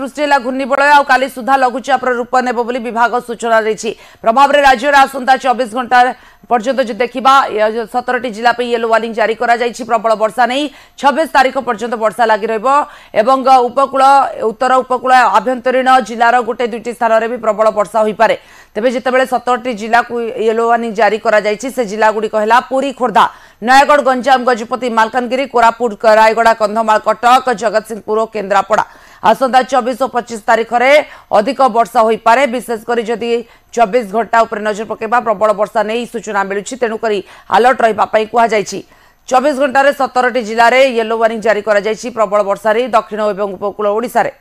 सृष्टि है घूर्णिबलय आ काली सुधा लघुचापर रूप नेब बोली विभाग सूचना देछि। प्रभाव रे राज्य रे आसंता 24 घंटा पर्यंत जो देखा 17टी जिला पे येलो वार्निंग जारी करा जायछि। प्रबल वर्षा नहीं 26 तारीख पर्यंत वर्षा लगी रहिबो उपकूल उत्तर उपकूल आभ्यंतरीण जिलार गोटे दुईटी स्थान में भी प्रबल वर्षा हो पारे। तेबे जितेबाला 17टी जिला को येलो वार्निंग जारी करा जायछि से जिला गुड़िक है पुरी खोर्धा नयगढ़ गंजाम गजपति मालकानगिरी कोरापुट रायगड़ा कंधमाल कटक जगतसिंहपुर और केन्द्रापड़ा आसंता 24 और 25 तारीख में अधिक वर्षा हो पारे। विशेषकर जदि 24 घंटा उपर नजर पकेबा प्रबल वर्षा नहीं सूचना मिलूँ तेणुक अलर्ट रही कहुई। 24 घंटे 17टी जिले में येलो वार्निंग जारी करा जायछि प्रबल वर्षा दक्षिण और उपकूल ओडिशा रे।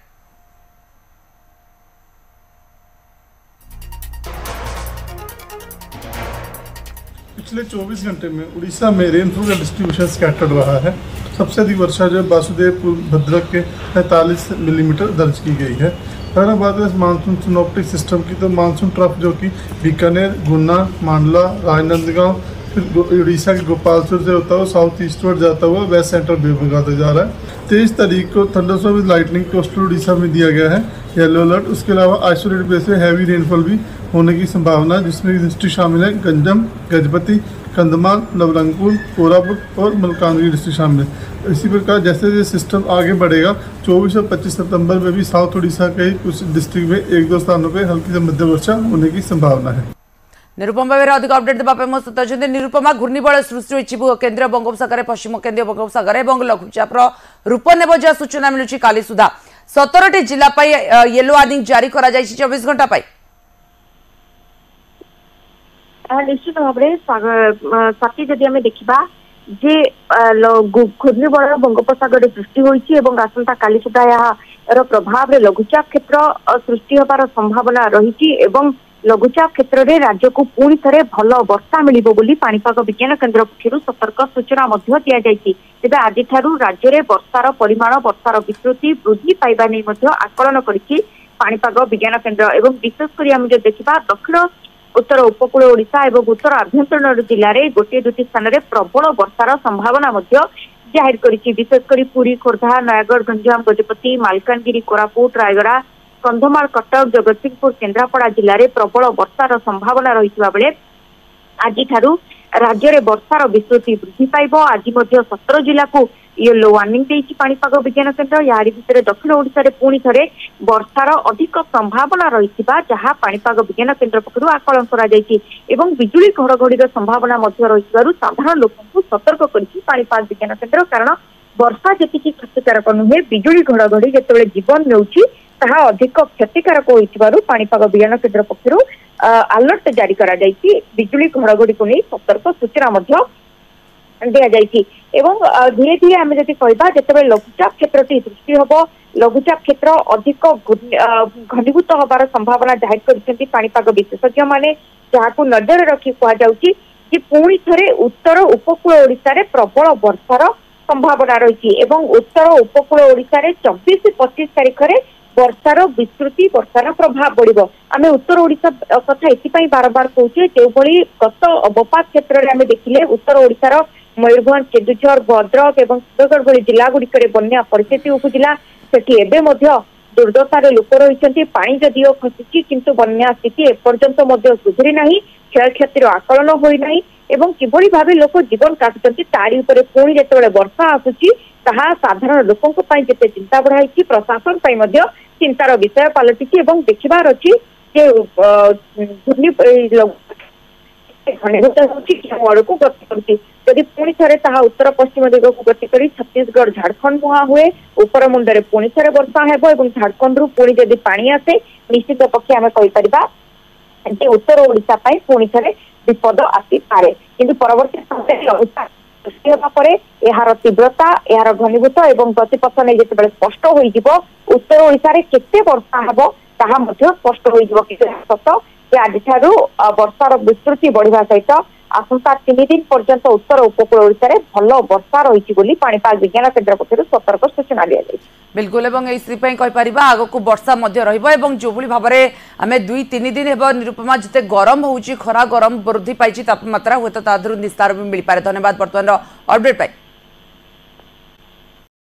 पिछले 24 घंटे में उड़ीसा में रेनफॉल का डिस्ट्रीब्यूशन स्कैटर्ड रहा है। सबसे अधिक वर्षा जो वासुदेवपुर भद्रक के 45 मिलीमीटर दर्ज की गई है। अगर हम बात करें मानसून सिनोप्टिक सिस्टम की तो मानसून ट्रफ जो कि बीकानेर, गुना, मांडला, राजनांदगांव फिर उड़ीसा के गोपालपुर से होता हुआ साउथ ईस्टवर्ड जाता हुआ वेस्ट सेंट्रल बेबगाता जा रहा है। 23 तारीख को thunderstorm with lightning coastal Orissa में दिया गया है येलो अलर्ट। उसके अलावा आइसोलेटेड प्लेस में हैवी रेनफॉल भी होने की संभावना है, जिसमें डिस्ट्रिक्ट शामिल है गंजम, गजपति, कंधमाल, नवरंगपुर, कोरापुट और मलकानगिरी डिस्ट्रिक्ट शामिल है। इसी प्रकार जैसे जैसे सिस्टम आगे बढ़ेगा 24 और 25 सितंबर में भी साउथ उड़ीसा के कुछ डिस्ट्रिक्ट में 1-2 स्थानों पर हल्की से मध्यम वर्षा होने की संभावना है। निरुपमा बेहरा अधिक अपडेट देवाई मो सहित अच्छा। निरुपमा घूर्णिबलय सृष्टि होती केन्द्रीय बंगोपसागर पश्चिम केन्द्रीय बंगोपसागर और लघुचापर रूप नेब जहाँ सूचना मिलूँ काली सुधा 17टी जिला येलो वार्निंग जारी करा 24 घंटा। निश्चित भाव साथी जदि आम देखा जे घूर्णिबलय बंगोपसागर सृष्टि होती आसंता काली सुधा यार प्रभाव में लघुचाप क्षेत्र सृष्टि होबार संभावना रही। लघुचाप क्षेत्र में राज्य को पुणी थे भल वर्षा मिलिबो बोली पाणीपाग विज्ञान केन्द्र पक्षर सतर्क सूचना दि जाइए। तेज आज राज्य में वर्षार परिमाण वर्षार विस्तृति वृद्धि पाइबा नहीं आकलन करिछि पाणीपाग विज्ञान केन्द्र। एवं विशेषकर आम जो देखा दक्षिण उत्तर उपकूल ओडिशा और उत्तर आभ्यंतरीण जिले में गोटे दुटी स्थान में प्रबल वर्षार संभावना जाहिर करिछि। विशेषकर पुरी खोर्धा नयगढ़ गंजाम गजपति मालकानगिरी कोरापुट रायगड़ा कंधमाल कटक जगतसिंहपुर केन्द्रापड़ा जिले में प्रबल वर्षार संभावना रही बेले आज राज्य में वर्षार विस्तृति वृद्धि पाइब। आज 17 जिला को येलो वार्निंग देइछि पाणीपाग विज्ञान केन्द्र। यारी भितर दक्षिण ओडिशा रे पुणी थे वर्षार अधिक संभावना रही जहाँ पाणीपाग विज्ञान केन्द्र पक्षर आकलन करा जाइछि। एवं बिजुली घड़घड़ीर संभावना रही साधारण लोक सतर्क करिछि पाणीपाग विज्ञान केन्द्र। कारण वर्षा जी क्षतिकारक नुहे बिजुली घड़घड़ी जिते जीवन नेउछि ताहा अधिक क्षतिकारक होइथिबारु पाणीपाग विज्ञान केन्द्र पक्षर अलर्ट जारी करा जाइछि। बिजुली घड़घड़ी को नहीं सतर्क सूचना दिया जाइछि। एवं धीरे धीरे आम जदि कहबा जिते लघुचाप क्षेत्र सृष्टि हम लघुचाप क्षेत्र अधिक घनीभूत हबार संभावना जाहिर करिसेंति पाणीपाग विशेषज्ञ माने जहां नजर रखी कहुछि कि पुणी थे उत्तर उपकूल ओडिशा रे प्रबल वर्षार संभावना रही। उत्तर उपकूल ओडिशा रे 24-25 तारीख में वर्षार विस्तृति वर्षार प्रभाव बढ़। आम उत्तर ओडिशा कथा एथि बारंबार कहूचे जो गत अवपात क्षेत्र में आम देखिले उत्तर ओडिशार मयूरभंज केन्दुझर भद्रक और सुंदरगढ़ भली जिला गुड़िक बन्या परिस्थिति उपजिला। सेठी एबे मध्य दुर्दशार लोक रही पानी जदिओ खसुची किंतु बन्या स्थिति एपर्यंत सुधरी नहीं क्षय क्षतिर आकलन होना एवं किभली भाव लोक जीवन काटुंट तारी उपर पुणी जिते वर्षा आसूची ताहा साधारण लोकों जिते चिंता बढ़ाई प्रशासन चिंतार विषय पलटि देखबार अच्छी घनीभूत होगी गति करुच्ची जदि पुणी थे उत्तर पश्चिम दिग को गति कर छत्तीसगढ़ झारखंड मुहा हुए उपर मुंडे पुणी थे वर्षा हो झारखंड रु पुणी जदि पानी आसे निश्चित पक्षे आम कही उत्तर ओडिशा पुणी थे विपद आसी पारे। किंतु परवर्ती समय लघुचाप सृष्टि होगा पर यार तीव्रता यार घनीभूत एवं गतिपथ नहीं जिते स्पष्ट हो उत्तर ओडिशा रे केते वर्षा हेबो ताहा मध्य स्पष्ट हो सत आज वर्षार विस्तृति बढ़िया सहित आसंता 3 दिन पर्यंत उत्तर उपकूल ओडिशा रे भल वर्षा रही पाणीपाग विज्ञान केन्द्र पक्षर सतर्क सूचना दी जाए। बिल्कुल आग को वर्षा जो भाव में आम 2-3 दिन हे निरुपमा जिते गरम हो खरा गरम वृद्धि पाई तापमात्रा हुए तो निस्तार भी मिल पारे। धन्यवाद बर्तमान अपडेट पाई।